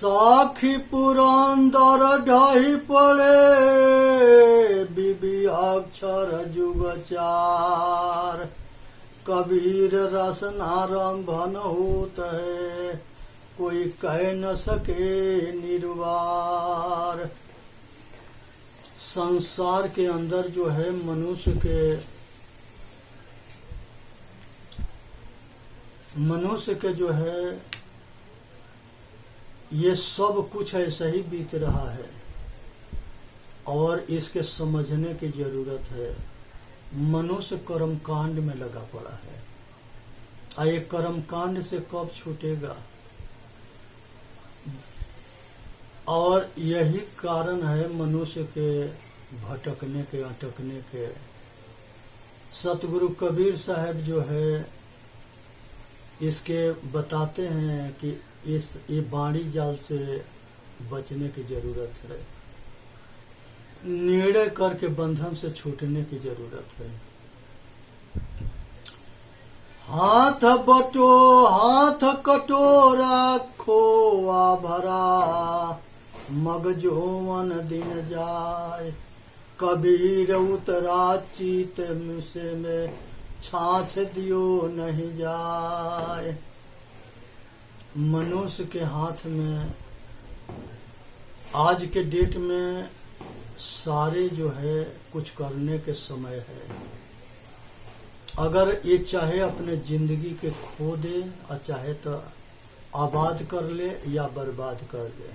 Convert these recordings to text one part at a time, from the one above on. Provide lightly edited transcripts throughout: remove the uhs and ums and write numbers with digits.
साखी पुरंदर ढाई पड़े बीबी अक्षर जुग चार। कबीर रसनारंभन होत है कोई कह न सके निर्वार। संसार के अंदर जो है मनुष्य के जो है ये सब कुछ ऐसा ही बीत रहा है और इसके समझने की जरूरत है। मनुष्य कर्मकांड में लगा पड़ा है और ये कर्मकांड से कब छूटेगा। और यही कारण है मनुष्य के भटकने के अटकने के। सतगुरु कबीर साहब जो है इसके बताते हैं कि ये बाणी जाल से बचने की जरूरत है, निर्णय करके बंधन से छूटने की जरूरत है। हाथ कटोरा खोआ भरा मगजोवन दिन जाए। कबीर उतरा चीत से में छाछ दियो नहीं जाए। मनुष्य के हाथ में आज के डेट में सारे जो है कुछ करने के समय है। अगर ये चाहे अपने जिंदगी के खो दे और चाहे तो आबाद कर ले या बर्बाद कर दे।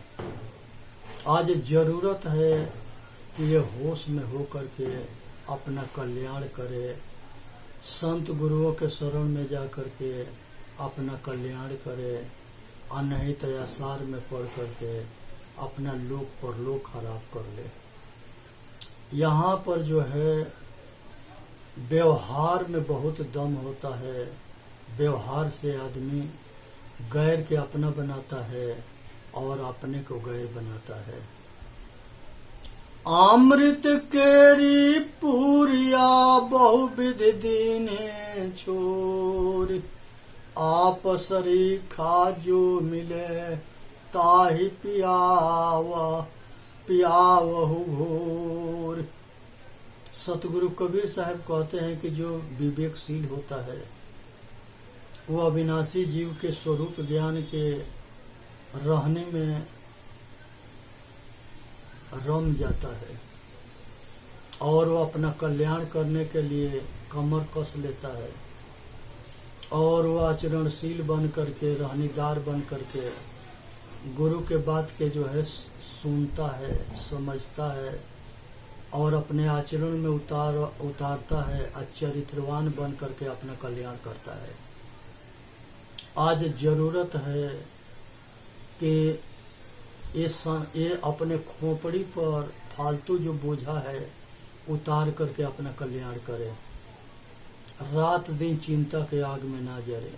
आज जरूरत है कि ये होश में हो करके अपना कल्याण करे, संत गुरुओं के शरण में जा करके अपना कल्याण करे और नहीं तो आसार में पढ़ करके अपना लोक परलोक खराब कर ले। यहाँ पर जो है व्यवहार में बहुत दम होता है। व्यवहार से आदमी गैर के अपना बनाता है और अपने को गैर बनाता है। अमृत केरी पूरिया बहुविध दीने छोर। आपसरी खा जो मिले ताहि पियावहु घोर। सतगुरु कबीर साहब कहते हैं कि जो विवेकशील होता है वो अविनाशी जीव के स्वरूप ज्ञान के रहने में रम जाता है और वो अपना कल्याण करने के लिए कमर कस लेता है और वो आचरणशील बन करके रहनीदार बन करके गुरु के बात के जो है सुनता है, समझता है और अपने आचरण में उतारता है और चरित्रवान बन करके अपना कल्याण करता है। आज जरूरत है कि ये अपने खोपड़ी पर फालतू जो बोझा है उतार करके अपना कल्याण करे। रात दिन चिंता के आग में ना जले।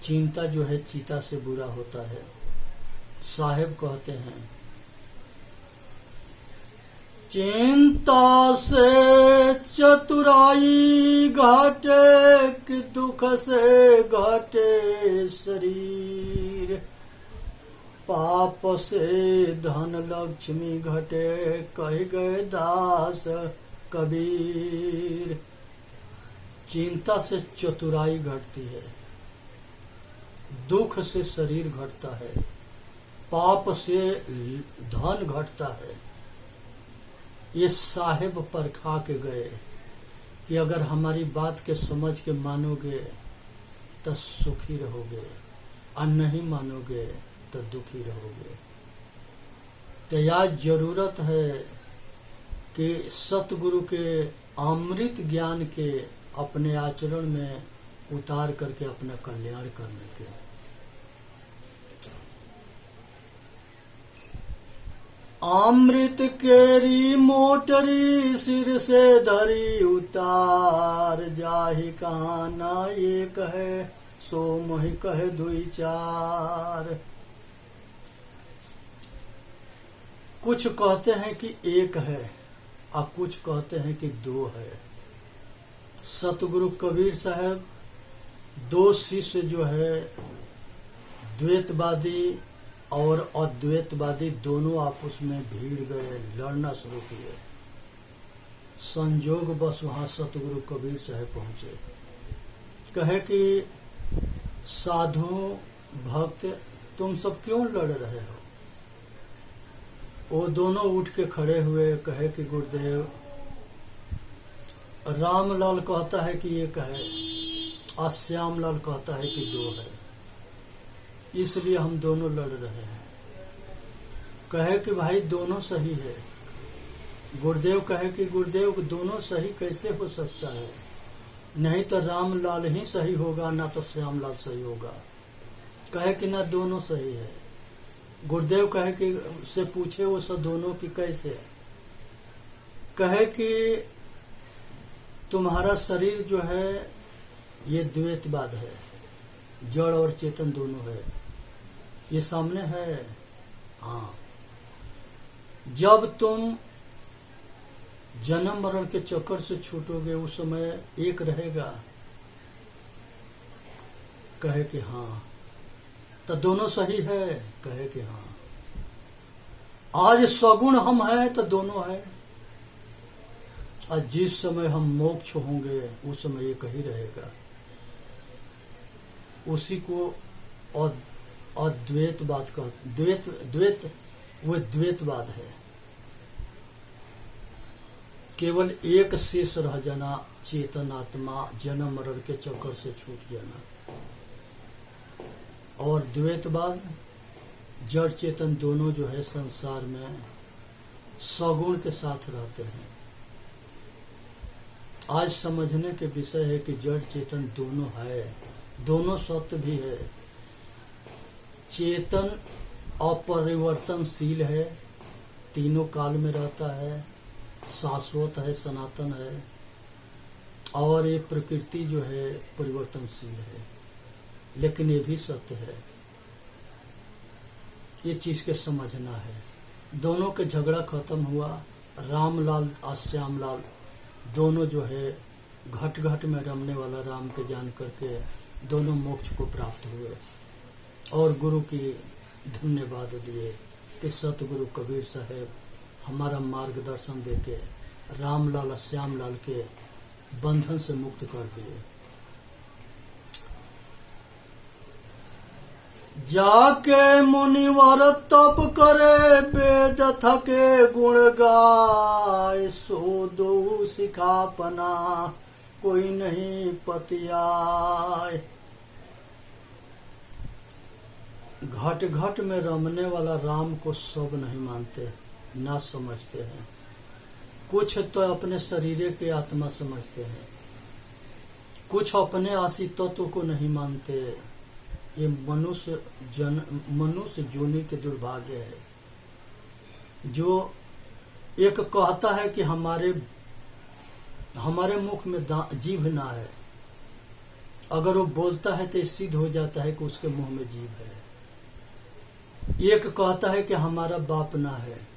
चिंता जो है चीता से बुरा होता है। साहेब कहते हैं चिंता से चतुराई घटे कि दुख से घटे शरीर। पाप से धन लक्ष्मी घटे कह गए दास कबीर। चिंता से चतुराई घटती है, दुख से शरीर घटता है, पाप से धन घटता है। ये साहेब परखा के गए कि अगर हमारी बात के समझ के मानोगे तो सुखी रहोगे और नहीं मानोगे तो दुखी रहोगे। तो यह जरूरत है कि सतगुरु के अमृत ज्ञान के अपने आचरण में उतार करके अपना कल्याण करने के। अमृत केरी मोटरी सिर से धरी उतार। जाहि काना ये कहे सो मोहि कहे दुई चार। कुछ कहते हैं कि एक है और कुछ कहते हैं कि दो है। सतगुरु कबीर साहब दो शिष्य जो है द्वैतवादी और अद्वैतवादी दोनों आपस में भीड़ गए, लड़ना शुरू किए। संजोग बस वहां सतगुरु कबीर साहब पहुंचे। कहे कि साधु भक्त तुम सब क्यों लड़ रहे हो? वो दोनों उठ के खड़े हुए, कहे कि गुरुदेव, रामलाल कहता है कि एक है और श्यामलाल कहता है कि दो है, इसलिए हम दोनों लड़ रहे हैं। कहे कि भाई दोनों सही है। गुरुदेव कहे कि गुरुदेव दोनों सही कैसे हो सकता है? नहीं तो रामलाल ही सही होगा, ना तो श्यामलाल सही होगा। कहे कि ना दोनों सही है। गुरुदेव कहे कि से पूछे वो सब दोनों की कैसे है? कहे कि तुम्हारा शरीर जो है ये द्वैतवाद है, जड़ और चेतन दोनों है, ये सामने है। हाँ, जब तुम जन्म मरण के चक्कर से छूटोगे उस समय एक रहेगा। कहे कि हाँ। तो दोनों सही है? कहे कि हाँ। आज सगुण हम हैं तो दोनों है, और जिस समय हम मोक्ष होंगे उस समय एक ही रहेगा। उसी को अद्वैतवाद का द्वैत वो द्वैतवाद है। केवल एक शेष रह जाना, चेतन आत्मा, जन्म मरण के चक्कर से छूट जाना। और द्वैतवाद जड़ चेतन दोनों जो है संसार में सगुण के साथ रहते हैं। आज समझने के विषय है कि जड़ चेतन दोनों है, दोनों सत्य भी है। चेतन अपरिवर्तनशील है, तीनों काल में रहता है, शाश्वत है, सनातन है। और ये प्रकृति जो है परिवर्तनशील है, लेकिन ये भी सत्य है। ये चीज के समझना है। दोनों के झगड़ा खत्म हुआ। रामलाल और श्यामलाल दोनों जो है घट घट में रमने वाला राम के जान करके दोनों मोक्ष को प्राप्त हुए और गुरु की धन्यवाद दिए कि सतगुरु कबीर साहब हमारा मार्गदर्शन देके रामलाल और श्यामलाल के बंधन से मुक्त कर दिए। जाके मुनिवर तप करे, वेद थके गुण गाय, सो दो सिखापना कोई नहीं पतियाय। घट घट में रमने वाला राम को सब नहीं मानते, ना समझते हैं। कुछ तो अपने शरीर के आत्मा समझते हैं, कुछ अपने आशी तत्व को नहीं मानते। ये मनुष्य जोनि के दुर्भाग्य है। जो एक कहता है कि हमारे मुख में जीभ ना है, अगर वो बोलता है तो सिद्ध हो जाता है कि उसके मुंह में जीभ है। एक कहता है कि हमारा बाप ना है,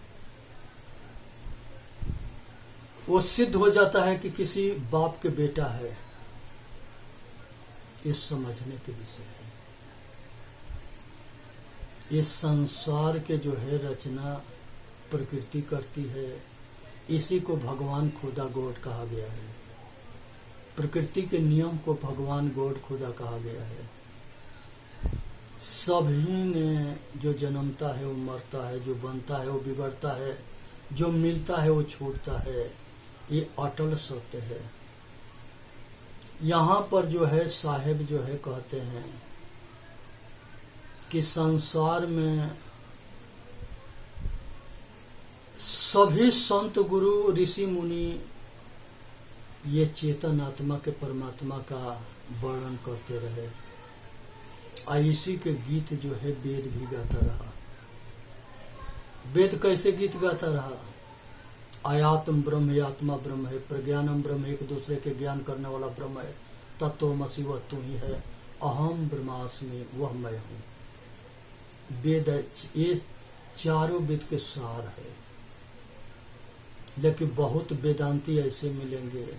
वो सिद्ध हो जाता है कि किसी बाप के बेटा है। इस समझने के विषय है। इस संसार के जो है रचना प्रकृति करती है, इसी को भगवान खुदा गॉड कहा गया है। प्रकृति के नियम को भगवान गॉड खुदा कहा गया है। सभी ने जो जन्मता है वो मरता है, जो बनता है वो बिगड़ता है, जो मिलता है वो छूटता है। ये अटल सत्य है। यहाँ पर जो है साहेब जो है कहते हैं कि संसार में सभी संत गुरु ऋषि मुनि ये चेतन आत्मा के परमात्मा का वर्णन करते रहे। इसी के गीत जो है वेद भी गाता रहा। वेद कैसे गीत गाता रहा? आयात्म ब्रह्म है, आत्मा ब्रह्म है, प्रज्ञानम ब्रह्म, एक दूसरे के ज्ञान करने वाला ब्रह्म है, तत्वमसि वह तू ही है, अहम ब्रह्मास्मि वह मैं हूँ। वेद ये चारों वेद के सार है। लेकिन बहुत वेदांती ऐसे मिलेंगे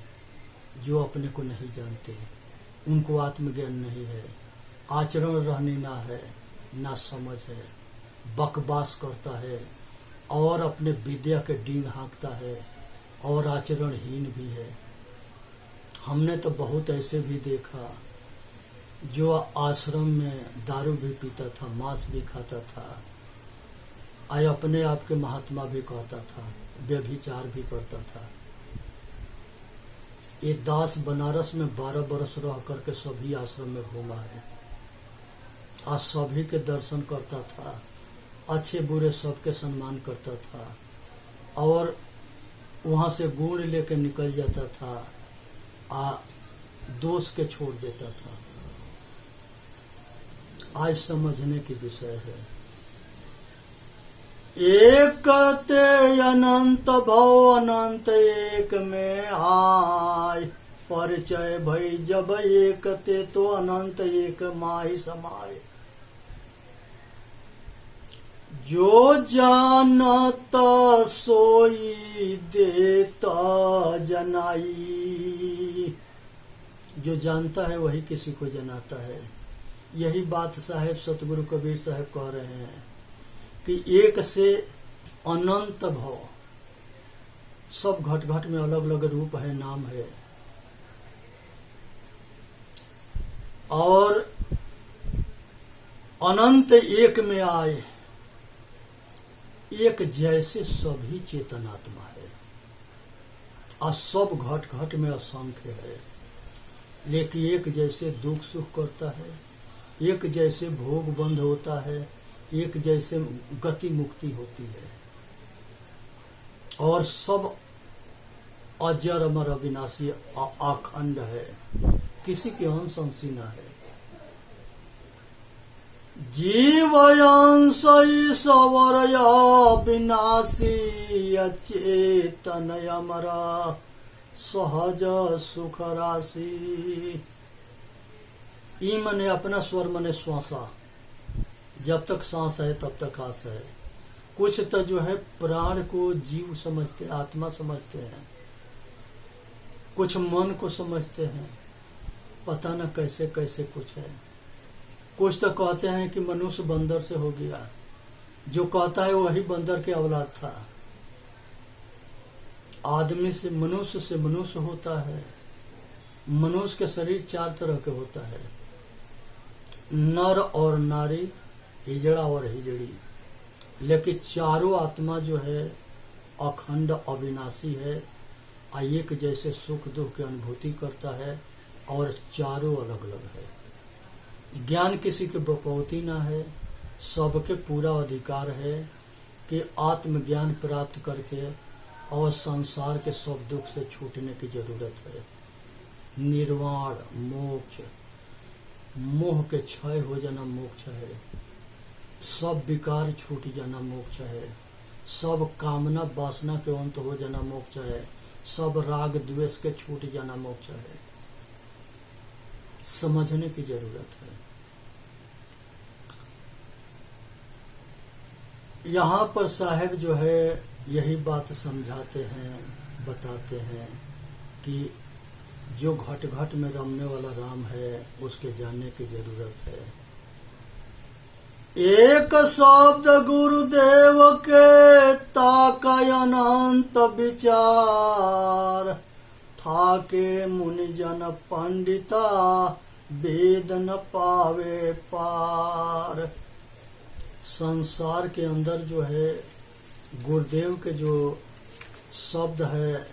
जो अपने को नहीं जानते, उनको आत्मज्ञान नहीं है, आचरण रहने ना है, ना समझ है, बकवास करता है और अपने विद्या के डींग हाँकता है और आचरणहीन भी है। हमने तो बहुत ऐसे भी देखा जो आश्रम में दारू भी पीता था, मांस भी खाता था, आय अपने आप के महात्मा भी कहता था, व्यभिचार भी करता था। ये दास बनारस में 12 बरस रह करके सभी आश्रम में घूमा है, आज सभी के दर्शन करता था, अच्छे बुरे सबके सम्मान करता था और वहाँ से गुण लेके निकल जाता था, दोष के छोड़ देता था। आज समझने की विषय है। एक ते अनंत भव अनंत एक में आय, परिचय भई जब एक ते तो अनंत एक माही समाय। जो जानत सोई देता जनाई, जो जानता है वही किसी को जनाता है। यही बात साहेब सतगुरु कबीर साहब कह रहे हैं कि एक से अनंत भव, सब घट घट में अलग अलग रूप है, नाम है, और अनंत एक में आए, एक जैसे सभी चेतनात्मा है और सब घट घट में असंख्य है, लेकिन एक जैसे दुख सुख करता है, एक जैसे भोग बंद होता है, एक जैसे गति मुक्ति होती है, और सब अजर अमर अविनाशी अखंड है, किसी के अंश अंशी न है। जीवयांश ईश्वर विनाशी अचेतन अमरा सहज सुख राशि। ई मने अपना, स्वर मने श्वासा, जब तक सांस है तब तक आस है। कुछ तो जो है प्राण को जीव समझते, आत्मा समझते हैं, कुछ मन को समझते हैं, पता न कैसे कैसे कुछ है। कुछ तो कहते हैं कि मनुष्य बंदर से हो गया, जो कहता है वही बंदर के औलाद था। आदमी से मनुष्य होता है। मनुष्य के शरीर 4 तरह के होता है, नर और नारी, हिजड़ा और हिजड़ी, लेकिन चारों आत्मा जो है अखंड अविनाशी है, एक जैसे सुख दुख की अनुभूति करता है और चारों अलग अलग है। ज्ञान किसी के बकौती ना है, सबके पूरा अधिकार है कि आत्मज्ञान प्राप्त करके और संसार के सब दुख से छूटने की जरूरत है। निर्वाण मोक्ष, मोह के क्षय हो जाना मोक्ष है, सब विकार छूट जाना मोक्ष है, सब कामना वासना के अंत हो जाना मोक्ष है, सब राग द्वेष के छूट जाना मोक्ष है। समझने की जरूरत है। यहाँ पर साहब जो है यही बात समझाते हैं, बताते हैं कि जो घट घट में रमने वाला राम है उसके जानने की जरूरत है। एक शब्द गुरुदेव के ताकय अनंत विचार, था के मुनि जन पंडिता वेद न पावे पार। संसार के अंदर जो है गुरुदेव के जो शब्द है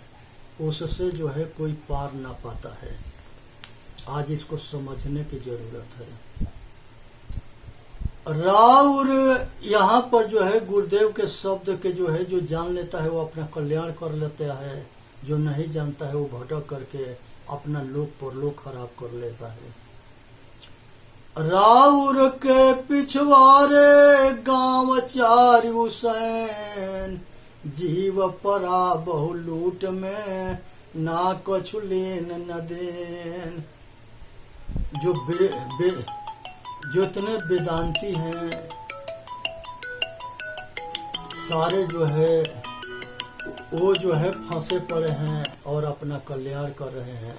उससे जो है कोई पार ना पाता है। आज इसको समझने की जरूरत है। राउर यहाँ पर जो है गुरुदेव के शब्द के जो है, जो जान लेता है वो अपना कल्याण कर लेता है, जो नहीं जानता है वो भटक करके अपना लोक परलोक खराब कर लेता है। राउर के पिछवारे गांव चारु सैन, जीव परा बहु लूट में ना कछु लेन न देन। जो इतने वेदांती हैं सारे जो है वो जो है फंसे पड़े हैं और अपना कल्याण कर रहे हैं।